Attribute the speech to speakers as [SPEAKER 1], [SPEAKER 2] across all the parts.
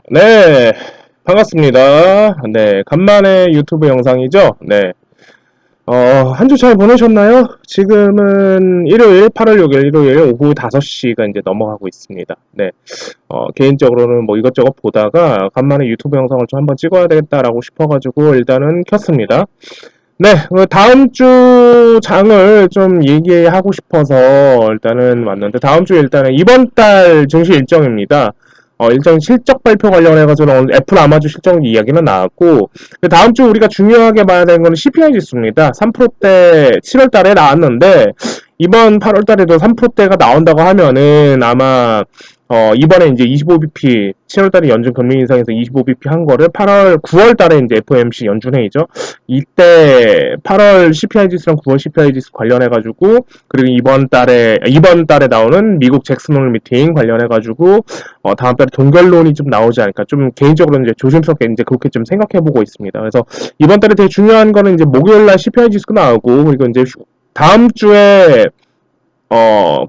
[SPEAKER 1] 네, 반갑습니다. 네, 간만에 유튜브 영상이죠? 네. 한 주 잘 보내셨나요? 지금은 일요일, 8월 6일 일요일 오후 5시가 이제 넘어가고 있습니다. 네. 개인적으로는 뭐 이것저것 보다가 간만에 유튜브 영상을 좀 한번 찍어야 되겠다라고 싶어가지고 일단은 켰습니다. 네, 다음 주 장을 좀 얘기하고 싶어서 일단은 왔는데, 다음 주 일단은 이번 달 증시 일정입니다. 일정 실적 발표 관련해가지고 오늘 애플 아마존 실적 이야기는 나왔고, 다음 주 우리가 중요하게 봐야 되는 거는 CPI 지수입니다. 3%대 7월 달에 나왔는데, 이번 8월 달에도 3%대가 나온다고 하면은 아마 이번에 이제 25bp, 7월달에 연준 금리 인상에서 25bp 한 거를 9월달에 이제 FOMC 연준회의죠. 이때 8월 CPI 지수랑 9월 CPI 지수 관련해가지고, 그리고 이번 달에 나오는 미국 잭슨홀 미팅 관련해가지고, 다음 달에 동결론이 좀 나오지 않을까. 좀 개인적으로 이제 조심스럽게 이제 그렇게 좀 생각해보고 있습니다. 그래서 이번 달에 되게 중요한 거는 이제 목요일날 CPI 지수가 나오고, 그리고 이제 다음 주에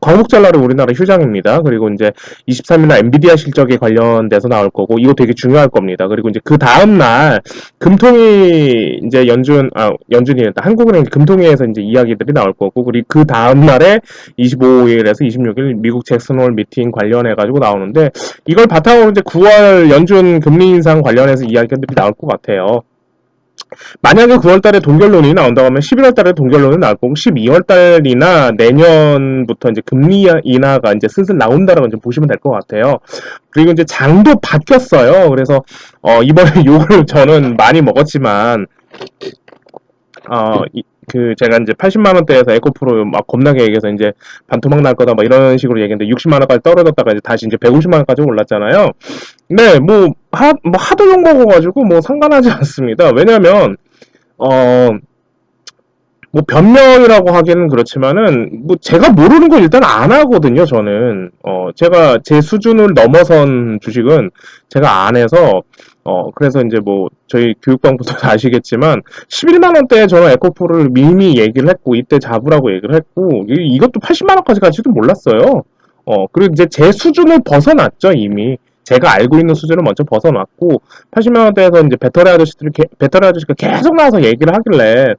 [SPEAKER 1] 광복절날은 우리나라 휴장입니다. 그리고 이제 23일날 엔비디아 실적에 관련돼서 나올 거고, 이거 되게 중요할 겁니다. 그리고 이제 그 다음날, 금통위, 이제 연준이랬다. 한국은행 금통위에서 이제 이야기들이 나올 거고, 그리고 그 다음날에 25일에서 26일 미국 잭슨홀 미팅 관련해가지고 나오는데, 이걸 바탕으로 이제 9월 연준 금리 인상 관련해서 이야기들이 나올 것 같아요. 만약에 9월 달에 동결론이 나온다고 하면 11월 달에 동결론이 나올 거고 12월 달이나 내년부터 이제 금리 인하가 이제 슬슬 나온다라고 좀 보시면 될 것 같아요. 그리고 이제 장도 바뀌었어요. 그래서 이번에 욕을 저는 많이 먹었지만 제가 이제 80만 원대에서 에코프로 막 겁나게 얘기해서 이제 반토막 날 거다 막 이런 식으로 얘기했는데 60만 원까지 떨어졌다가 이제 다시 이제 150만 원까지 올랐잖아요. 네, 뭐 하도 욕 먹어가지고 뭐 상관하지 않습니다. 왜냐면 어, 뭐 변명이라고 하기는 그렇지만은 뭐 제가 모르는 건 일단 안 하거든요. 저는 제가 제 수준을 넘어선 주식은 제가 안 해서 그래서 이제 뭐 저희 교육방부터 아시겠지만 11만 원대에 저는 에코프를 이미 얘기를 했고 이때 잡으라고 얘기를 했고 이것도 80만 원까지 갈지도 몰랐어요. 그리고 이제 제 수준을 벗어났죠 이미. 제가 알고 있는 수준을 먼저 벗어났고 80만 원대에서 이제 배터리 아저씨가 계속 나와서 얘기를 하길래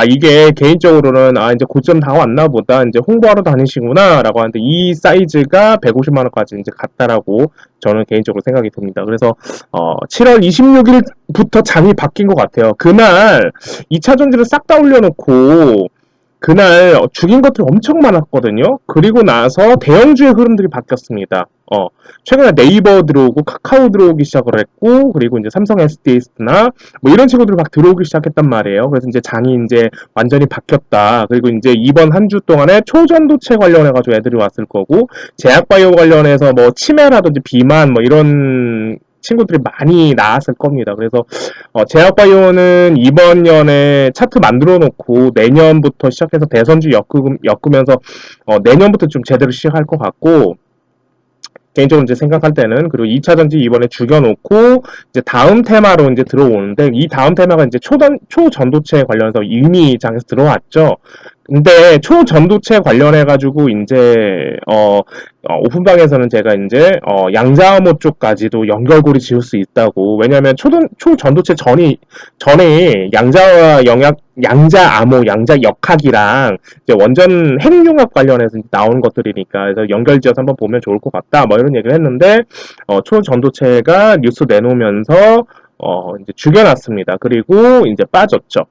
[SPEAKER 1] 이게 개인적으로는 이제 고점 다 왔나 보다 이제 홍보하러 다니시구나라고 하는데 이 사이즈가 150만 원까지 이제 갔다라고 저는 개인적으로 생각이 듭니다. 그래서 7월 26일부터 장이 바뀐 것 같아요. 그날 2차 전지를 싹 다 올려놓고 그날 죽인 것들이 엄청 많았거든요. 그리고 나서 대형주의 흐름들이 바뀌었습니다. 최근에 네이버 들어오고 카카오 들어오기 시작을 했고, 그리고 이제 삼성 SDS나 뭐 이런 친구들이 막 들어오기 시작했단 말이에요. 그래서 이제 장이 이제 완전히 바뀌었다. 그리고 이제 이번 한 주 동안에 초전도체 관련해가지고 애들이 왔을 거고, 제약바이오 관련해서 뭐 치매라든지 비만 뭐 이런 친구들이 많이 나왔을 겁니다. 그래서 제약바이오는 이번 년에 차트 만들어 놓고 내년부터 시작해서 대선주 엮으면서 내년부터 좀 제대로 시작할 것 같고 개인적으로 이제 생각할 때는 그리고 2차 전지 이번에 죽여놓고 이제 다음 테마로 이제 들어오는데 이 다음 테마가 이제 초전도체 관련해서 이미 장에서 들어왔죠. 근데 초전도체 관련해가지고 이제 오픈방에서는 제가 이제 양자암호 쪽까지도 연결고리 지을 수 있다고 왜냐하면 초전도체 전에 양자암호 양자역학이랑 이제 원전 핵융합 관련해서 나오는 것들이니까 그래서 연결지어서 한번 보면 좋을 것 같다 뭐 이런 얘기를 했는데 초전도체가 뉴스 내놓으면서 이제 죽여놨습니다. 그리고 이제 빠졌죠.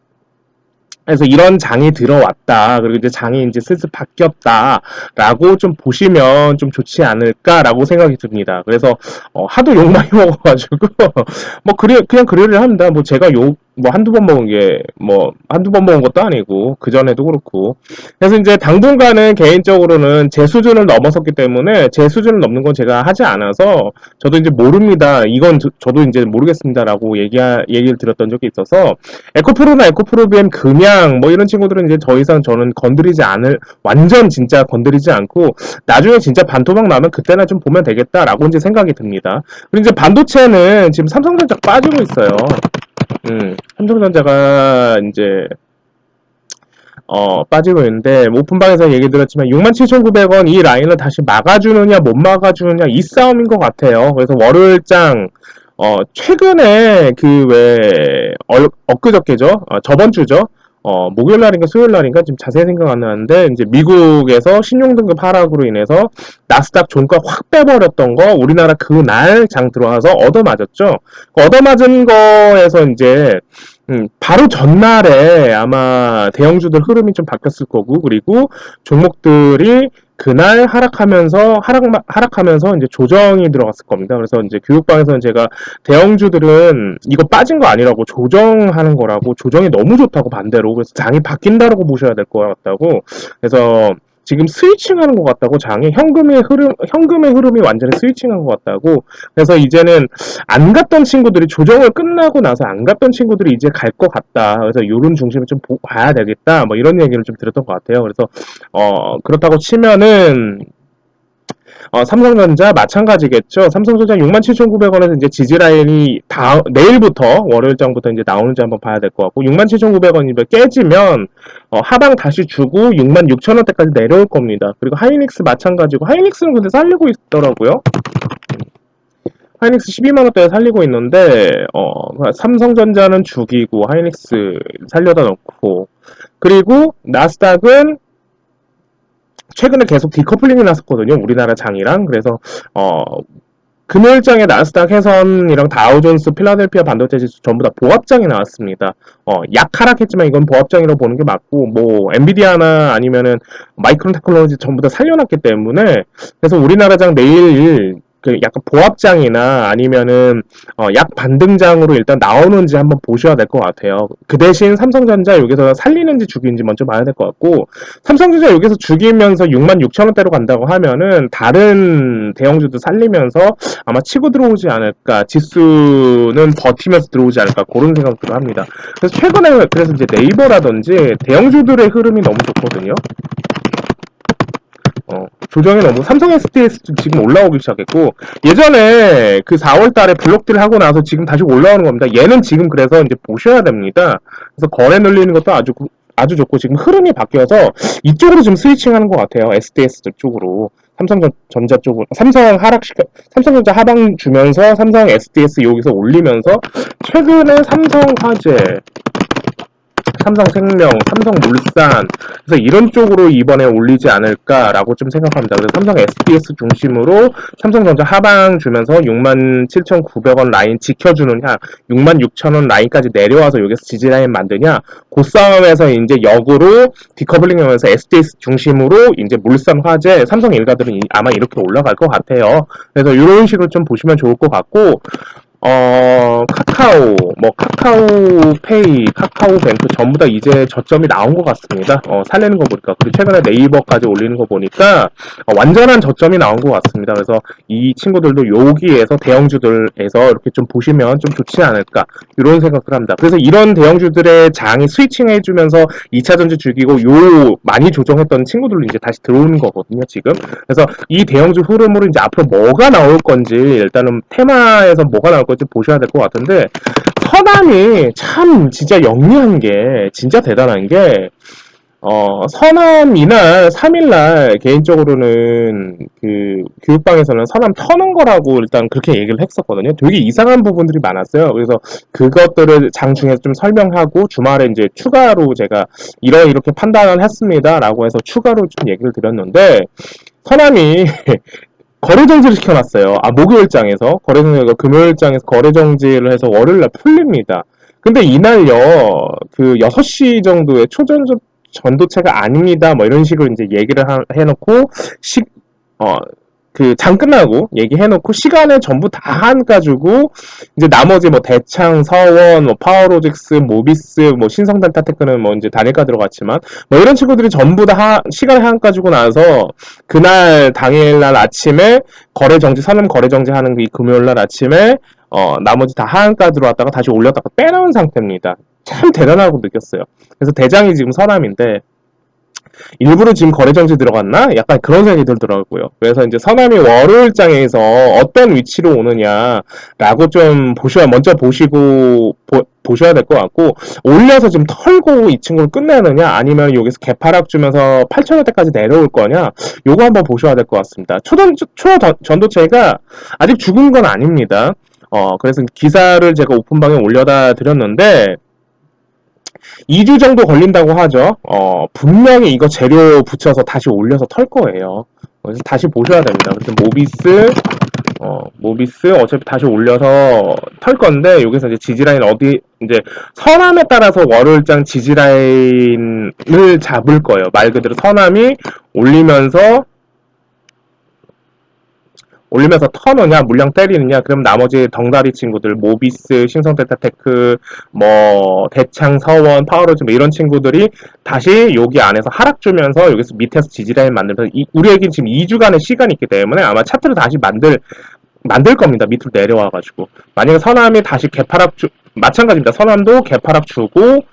[SPEAKER 1] 그래서 이런 장이 들어왔다. 그리고 이제 장이 이제 슬슬 바뀌었다라고 좀 보시면 좀 좋지 않을까라고 생각이 듭니다. 그래서 하도 욕 많이 먹어가지고 뭐 그냥 그러려 합니다. 뭐 제가 욕 뭐 한두 번 먹은 게 뭐 한두 번 먹은 것도 아니고 그 전에도 그렇고 그래서 이제 당분간은 개인적으로는 제 수준을 넘어섰기 때문에 제 수준을 넘는 건 제가 하지 않아서 저도 이제 모릅니다. 이건 저도 이제 모르겠습니다라고 얘기를 드렸던 적이 있어서 에코프로나 에코프로비엠 금양 뭐 이런 친구들은 이제 더 이상 저는 건드리지 않을 완전 진짜 건드리지 않고 나중에 진짜 반토막 나면 그때나 좀 보면 되겠다라고 이제 생각이 듭니다. 그리고 이제 반도체는 지금 삼성전자 빠지고 있어요. 삼성전자가 이제 빠지고 있는데 오픈방에서 얘기 드렸지만 67,900원 이 라인을 다시 막아주느냐 못 막아주느냐 이 싸움인 것 같아요. 그래서 월요일장 최근에 엊그저께죠? 저번 주죠? 목요일 날인가 수요일 날인가 지금 자세히 생각 안 나는데, 이제 미국에서 신용등급 하락으로 인해서 나스닥 종가 확 빼버렸던 거, 우리나라 그날 장 들어와서 얻어맞았죠? 얻어맞은 거에서 이제, 바로 전날에 아마 대형주들 흐름이 좀 바뀌었을 거고, 그리고 종목들이 그날 하락하면서 이제 조정이 들어갔을 겁니다. 그래서 이제 교육방에서는 제가 대형주들은 이거 빠진 거 아니라고 조정하는 거라고, 조정이 너무 좋다고 반대로, 그래서 장이 바뀐다라고 보셔야 될 것 같다고. 그래서 지금 스위칭하는 것 같다고, 장이 현금의 흐름이 완전히 스위칭한 것 같다고. 그래서 이제는 안 갔던 친구들이, 조정을 끝나고 나서 안 갔던 친구들이 이제 갈 것 같다. 그래서 요런 중심을 좀 봐야 되겠다. 뭐 이런 얘기를 좀 들었던 것 같아요. 그래서 그렇다고 치면은 삼성전자 마찬가지겠죠. 삼성전자 67,900원에서 이제 지지라인이 내일부터, 월요일장부터 이제 나오는지 한번 봐야 될 것 같고, 67,900원이 깨지면, 하방 다시 주고 66,000원대까지 내려올 겁니다. 그리고 하이닉스 마찬가지고, 하이닉스는 근데 살리고 있더라고요. 하이닉스 12만원대에 살리고 있는데, 삼성전자는 죽이고, 하이닉스 살려다 놓고, 그리고 나스닥은 최근에 계속 디커플링이 났었거든요. 우리나라 장이랑. 그래서 금요일장에 나스닥 해선이랑 다우존스, 필라델피아 반도체 지수 전부 다 보합장이 나왔습니다. 약하락했지만 이건 보합장이라고 보는 게 맞고, 뭐 엔비디아나 아니면은 마이크론 테크놀로지 전부 다 살려놨기 때문에, 그래서 우리나라 장 내일 약간 보합장이나 아니면은 약 반등장으로 일단 나오는지 한번 보셔야 될 것 같아요. 그 대신 삼성전자 여기서 살리는지 죽이는지 먼저 봐야 될 것 같고, 삼성전자 여기서 죽이면서 66,000원대로 간다고 하면은 다른 대형주도 살리면서 아마 치고 들어오지 않을까, 지수는 버티면서 들어오지 않을까, 그런 생각들을 합니다. 그래서 최근에 그래서 이제 네이버라든지 대형주들의 흐름이 너무 좋거든요. 조정이 너무, 삼성 SDS 지금 올라오기 시작했고, 예전에 그 4월 달에 블록딜 하고 나서 지금 다시 올라오는 겁니다. 얘는 지금 그래서 이제 보셔야 됩니다. 그래서 거래 늘리는 것도 아주 좋고, 지금 흐름이 바뀌어서 이쪽으로 좀 스위칭 하는 것 같아요. SDS 쪽으로. 삼성전자 쪽으로. 삼성전자 하방 주면서 삼성 SDS 여기서 올리면서, 최근에 삼성화재, 삼성생명, 삼성물산, 그래서 이런 쪽으로 이번에 올리지 않을까라고 좀 생각합니다. 그래서 삼성 SDS 중심으로 삼성전자 하방 주면서 67,900원 라인 지켜주느냐, 66,000원 라인까지 내려와서 여기서 지지라인 만드냐, 그 싸움에서 이제 역으로 디커블링 하면서 SDS 중심으로 이제 물산, 화재, 삼성 일가들은 아마 이렇게 올라갈 것 같아요. 그래서 이런 식으로 좀 보시면 좋을 것 같고, 카카오페이, 카카오뱅크 전부 다 이제 저점이 나온 것 같습니다. 살리는 거 보니까. 그리고 최근에 네이버까지 올리는 거 보니까, 완전한 저점이 나온 것 같습니다. 그래서 이 친구들도 여기에서 대형주들에서 이렇게 좀 보시면 좀 좋지 않을까, 이런 생각을 합니다. 그래서 이런 대형주들의 장이 스위칭 해주면서 2차전지 죽이고, 많이 조정했던 친구들로 이제 다시 들어오는 거거든요, 지금. 그래서 이 대형주 흐름으로 이제 앞으로 뭐가 나올 건지, 일단은 테마에서 뭐가 나올 건지 보셔야 될 것 같은데, 서남이 참 진짜 영리한 게, 진짜 대단한 게, 서남 이날 3일날 개인적으로는 그 교육방에서는 서남 터는 거라고 일단 그렇게 얘기를 했었거든요. 되게 이상한 부분들이 많았어요. 그래서 그것들을 장중에서 좀 설명하고, 주말에 이제 추가로 제가 이렇게 판단을 했습니다 라고 해서 추가로 좀 얘기를 드렸는데, 서남이 거래정지를 시켜놨어요. 목요일장에서. 금요일장에서 거래정지를 해서 월요일날 풀립니다. 근데 이날요, 그 6시 정도에 전도체가 아닙니다. 뭐 이런 식으로 이제 얘기를 해놓고, 장 끝나고 얘기해놓고 시간을 전부 다 한가지고 이제 나머지 뭐 대창, 서원, 뭐 파워로직스, 모비스, 뭐 신성단타테크는 뭐 이제 단일가 들어갔지만 뭐 이런 친구들이 전부 다 시간을 한가지고 나서 그날 당일날 아침에 선언 거래 정지하는 이 금요일날 아침에 나머지 다 하한가 들어왔다가 다시 올렸다가 빼놓은 상태입니다. 참 대단하고 느꼈어요. 그래서 대장이 지금 서남인데, 일부러 지금 거래정지 들어갔나? 약간 그런 생각이 들더라고요. 그래서 이제 서남이 월요일장에서 어떤 위치로 오느냐라고 좀 먼저 보셔야 될 것 같고, 올려서 좀 털고 이 친구를 끝내느냐, 아니면 여기서 개파락 주면서 8,000원대까지 내려올 거냐, 요거 한번 보셔야 될 것 같습니다. 초전도체가 아직 죽은 건 아닙니다. 그래서 기사를 제가 오픈방에 올려다 드렸는데 2주 정도 걸린다고 하죠. 분명히 이거 재료 붙여서 다시 올려서 털 거예요. 그래서 다시 보셔야 됩니다. 그래서 모비스 어차피 다시 올려서 털 건데 여기서 이제 지지라인 어디 이제 선암에 따라서 월요일장 지지라인을 잡을 거예요. 말 그대로 선암이 올리면서 터느냐 물량 때리느냐 그럼 나머지 덩다리 친구들 모비스, 신성델타테크, 뭐 대창, 서원, 파워로즈 뭐 이런 친구들이 다시 여기 안에서 하락 주면서 여기서 밑에서 지지라인 만들면서 우리에겐 지금 2주간의 시간이 있기 때문에 아마 차트를 다시 만들 겁니다. 밑으로 내려와가지고 만약에 선암이 다시 마찬가지입니다. 선암도 개파락 주고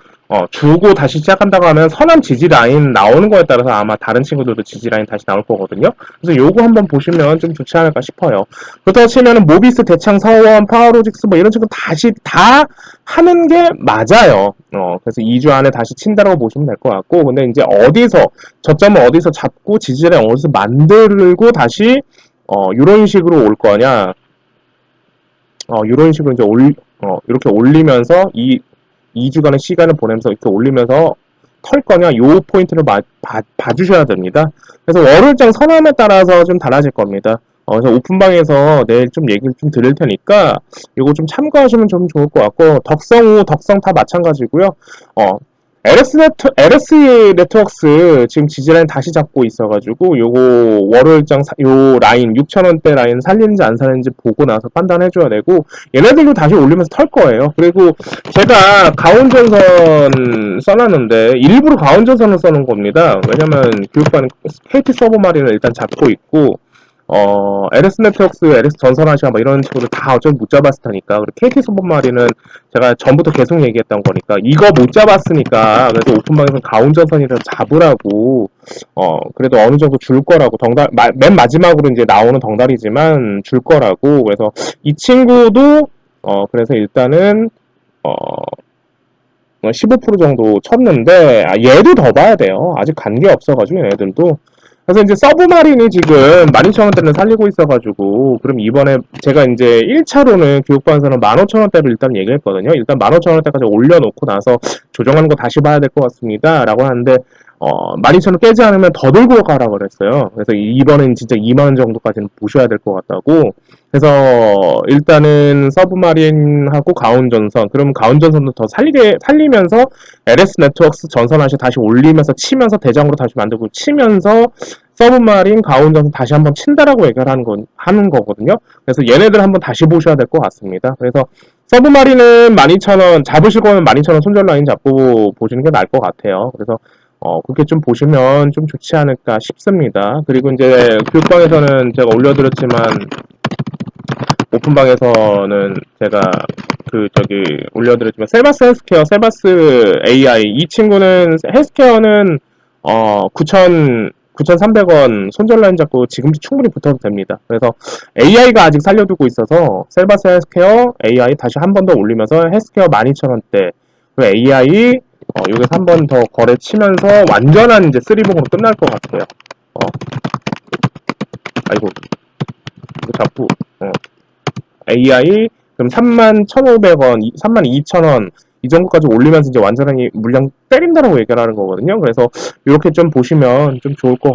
[SPEAKER 1] 다시 시작한다고 하면 선암 지지라인 나오는 거에 따라서 아마 다른 친구들도 지지라인 다시 나올 거거든요. 그래서 요거 한번 보시면 좀 좋지 않을까 싶어요. 그렇다고 치면은 모비스, 대창, 서원, 파워로직스 뭐 이런 친구 다시 다 하는 게 맞아요. 그래서 2주 안에 다시 친다라고 보시면 될 것 같고 근데 이제 저점을 어디서 잡고 지지라인 어디서 만들고 다시 이런 식으로 올 거냐 이런 식으로 이제 이렇게 올리면서 2주간의 시간을 보내면서 이렇게 올리면서 털 거냐 요 포인트를 봐주셔야 됩니다. 그래서 월요일장 선암에 따라서 좀 달라질 겁니다. 그래서 오픈방에서 내일 좀 얘기를 좀 드릴 테니까 이거 좀 참고하시면 좀 좋을 것 같고 덕성 다 마찬가지고요. LS 네트워크스 지금 지지라인 다시 잡고 있어가지고 요거 월요일장 요 라인 6,000원대 라인 살리는지 안 살리는지 보고 나서 판단해줘야 되고 얘네들도 다시 올리면서 털 거예요. 그리고 제가 가온전선 써놨는데 일부러 가온전선을 써놓은 겁니다. 왜냐면 교육반 KT 서버 마리는 일단 잡고 있고 LS 네트워크스, LS 전선아시아 뭐 이런 친구들 다 어차피 못 잡았을 테니까 그리고 KT 소본마리는 제가 전부터 계속 얘기했던 거니까 이거 못 잡았으니까 그래서 오픈방에서 가운전선이라도 잡으라고 그래도 어느 정도 줄 거라고 맨 마지막으로 이제 나오는 덩달이지만 줄 거라고 그래서 이 친구도 그래서 일단은 15% 정도 쳤는데 얘도 더 봐야 돼요. 아직 간 게 없어가지고 얘네들도 그래서 이제 서브마린이 지금 12,000원대는 살리고 있어가지고 그럼 이번에 제가 이제 1차로는 교육반에서는 15,000원대로 일단 얘기했거든요. 일단 15,000원대까지 올려놓고 나서 조정하는 거 다시 봐야 될 것 같습니다. 라고 하는데 12,000원 깨지 않으면 더 들고 가라 그랬어요. 그래서 이번엔 진짜 2만원 정도까지는 보셔야 될 것 같다고 그래서 일단은 서브마린하고 가온전선 그러면 가온전선도 더 살리면서 LS 네트워크스 전선하시 다시 올리면서 치면서 대장으로 다시 만들고 치면서 서브마린 가온전선 다시 한번 친다라고 얘기를 하는 거거든요. 그래서 얘네들 한번 다시 보셔야 될 것 같습니다. 그래서 서브마린은 12,000원 잡으실 거면 12,000원 손절 라인 잡고 보시는 게 나을 것 같아요. 그래서 그렇게 좀 보시면 좀 좋지 않을까 싶습니다. 그리고 이제 교육방에서는 제가 올려드렸지만 오픈방에서는 제가 올려드렸지만 셀바스 헬스케어, 셀바스 AI 이 친구는 헬스케어는 9,300원 손절 라인 잡고 지금도 충분히 붙어도 됩니다. 그래서 AI가 아직 살려두고 있어서 셀바스 헬스케어 AI 다시 한 번 더 올리면서 헬스케어 12,000원대 그리고 AI 여기서 한 번 더 거래 치면서 완전한 이제 쓰리봉으로 끝날 것 같아요. 아이고 이거 자꾸 AI 그럼 31,500원, 32,000원 이 정도까지 올리면서 이제 완전히 물량 때린다라고 얘기를 하는 거거든요. 그래서 이렇게 좀 보시면 좀 좋을 것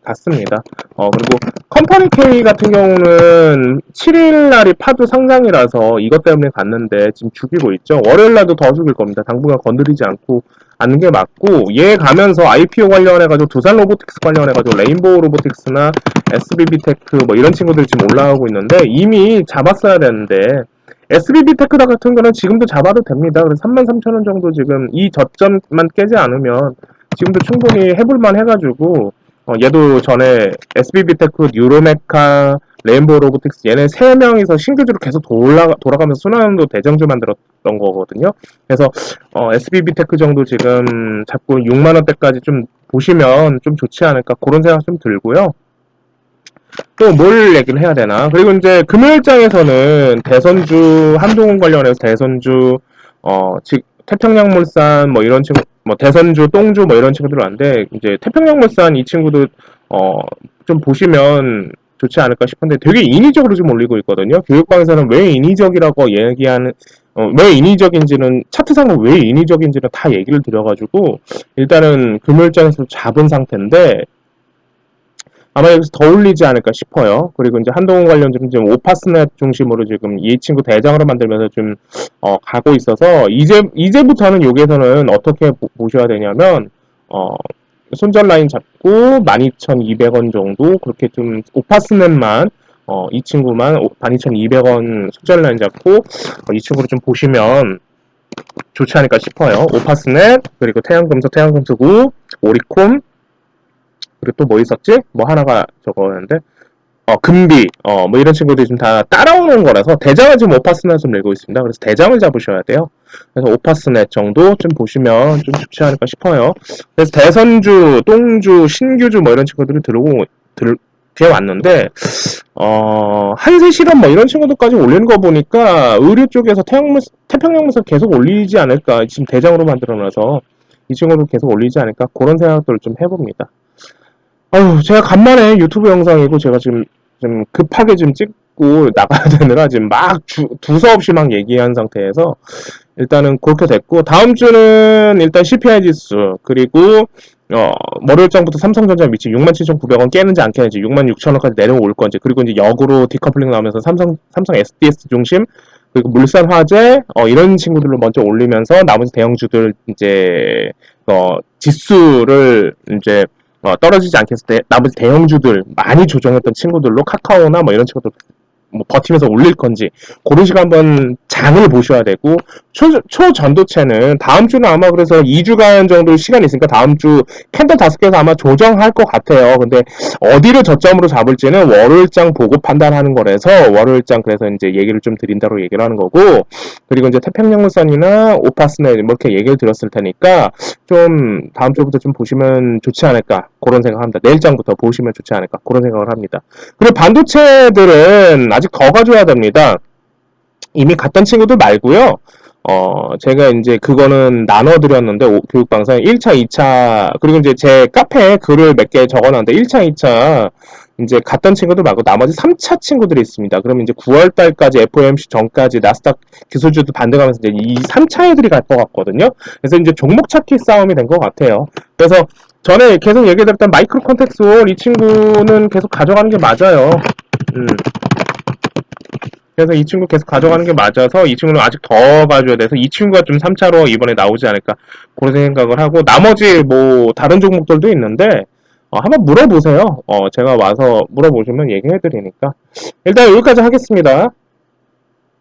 [SPEAKER 1] 같습니다. 그리고 컴퍼니 K 같은 경우는 7일 날이 파도 상장이라서 이것 때문에 갔는데 지금 죽이고 있죠. 월요일 날도 더 죽일 겁니다. 당분간 건드리지 않는 게 맞고 얘 가면서 IPO 관련해가지고 두산 로보틱스 관련해가지고 레인보우 로보틱스나 SBB테크 뭐 이런 친구들이 지금 올라가고 있는데 이미 잡았어야 되는데 SBB테크 같은 거는 지금도 잡아도 됩니다. 그래서 33,000원 정도 지금 이 저점만 깨지 않으면 지금도 충분히 해볼만 해가지고 얘도 전에 SBB테크, 뉴로메카, 레인보우 로보틱스 얘네 3명이서 신규주로 계속 돌아가면서 순환도 대장주 만들었던 거거든요. 그래서 SBB테크 정도 지금 잡고 6만원대까지 좀 보시면 좀 좋지 않을까 그런 생각 좀 들고요. 또 뭘 얘기를 해야 되나? 그리고 이제 금요일장에서는 대선주 한동훈 관련해서 대선주 즉 태평양물산 뭐 이런 친구 뭐 대선주 똥주 뭐 이런 친구들 왔는데 이제 태평양물산 이 친구도 좀 보시면 좋지 않을까 싶은데 되게 인위적으로 좀 올리고 있거든요. 교육방에서는 왜 인위적이라고 얘기하는 왜 인위적인지는 차트상은 왜 인위적인지는 다 얘기를 드려가지고 일단은 금요일장에서 잡은 상태인데 아마 여기서 더 올리지 않을까 싶어요. 그리고 이제 한동훈 관련주는 지금 오파스넷 중심으로 지금 이 친구 대장으로 만들면서 좀 가고 있어서 이제부터는 여기에서는 어떻게 보셔야 되냐면 손절 라인 잡고 12,200원 정도 그렇게 좀 오파스넷만 이 친구만 12,200원 손절 라인 잡고 이 친구를 좀 보시면 좋지 않을까 싶어요. 오파스넷 그리고 태양금속 태양금속우 오리콤 그리고 또 뭐 있었지? 뭐 하나가 저거였는데 금비 뭐 이런 친구들이 지금 다 따라오는 거라서 대장을 지금 오파스넷을 내고 있습니다. 그래서 대장을 잡으셔야 돼요. 그래서 오파스넷 정도 좀 보시면 좀 좋지 않을까 싶어요. 그래서 대선주, 똥주, 신규주 뭐 이런 친구들이 뒤에 왔는데 한세 실험 뭐 이런 친구들까지 올리는 거 보니까 의류 쪽에서 태평양물산 계속 올리지 않을까. 지금 대장으로 만들어놔서 이 친구도 계속 올리지 않을까 그런 생각들을 좀 해봅니다. 아유, 제가 간만에 유튜브 영상이고 제가 지금 좀 급하게 좀 찍고 나가야 되느라 지금 막 두서없이 막 얘기한 상태에서 일단은 그렇게 됐고 다음 주는 일단 CPI 지수 그리고 월요일장부터 삼성전자 위치 67,900원 깨는지 안 깨는지 66,000원까지 내려올 건지 그리고 이제 역으로 디커플링 나오면서 삼성 SDS 중심 그리고 물산 화재 이런 친구들로 먼저 올리면서 나머지 대형주들 이제 지수를 이제 떨어지지 않게 해서 나머지 대형주들 많이 조정했던 친구들로 카카오나 뭐 이런 친구들 뭐 버티면서 올릴 건지 그런 식으로 한번 장을 보셔야 되고 초전도체는 다음 주는 아마 그래서 2주간 정도 시간이 있으니까 다음 주 캔들 5개에서 아마 조정할 것 같아요. 근데 어디를 저점으로 잡을지는 월요일장 보고 판단하는 거라서 월요일장 그래서 이제 얘기를 좀 드린다고 얘기를 하는 거고 그리고 이제 태평양물산이나 오파스넷 뭐 이렇게 얘기를 드렸을 테니까 좀 다음 주부터 좀 보시면 좋지 않을까 그런 생각합니다. 내일장부터 보시면 좋지 않을까 그런 생각을 합니다. 그리고 반도체들은 아직 더 가져야 됩니다. 이미 갔던 친구들 말고요. 제가 이제 그거는 나눠드렸는데, 교육방송 1차, 2차, 그리고 이제 제 카페에 글을 몇 개 적어놨는데, 1차, 2차, 이제 갔던 친구들 말고 나머지 3차 친구들이 있습니다. 그러면 이제 9월달까지 FOMC 전까지 나스닥 기술주도 반등하면서 이제 이 3차 애들이 갈 것 같거든요. 그래서 이제 종목 찾기 싸움이 된 것 같아요. 그래서 전에 계속 얘기드렸던 마이크로 컨텍스월 이 친구는 계속 가져가는 게 맞아요. 그래서 이 친구 계속 가져가는 게 맞아서 이 친구는 아직 더 봐줘야 돼서 이 친구가 좀 3차로 이번에 나오지 않을까 그런 생각을 하고 나머지 뭐 다른 종목들도 있는데 한번 물어보세요. 제가 와서 물어보시면 얘기해드리니까 일단 여기까지 하겠습니다.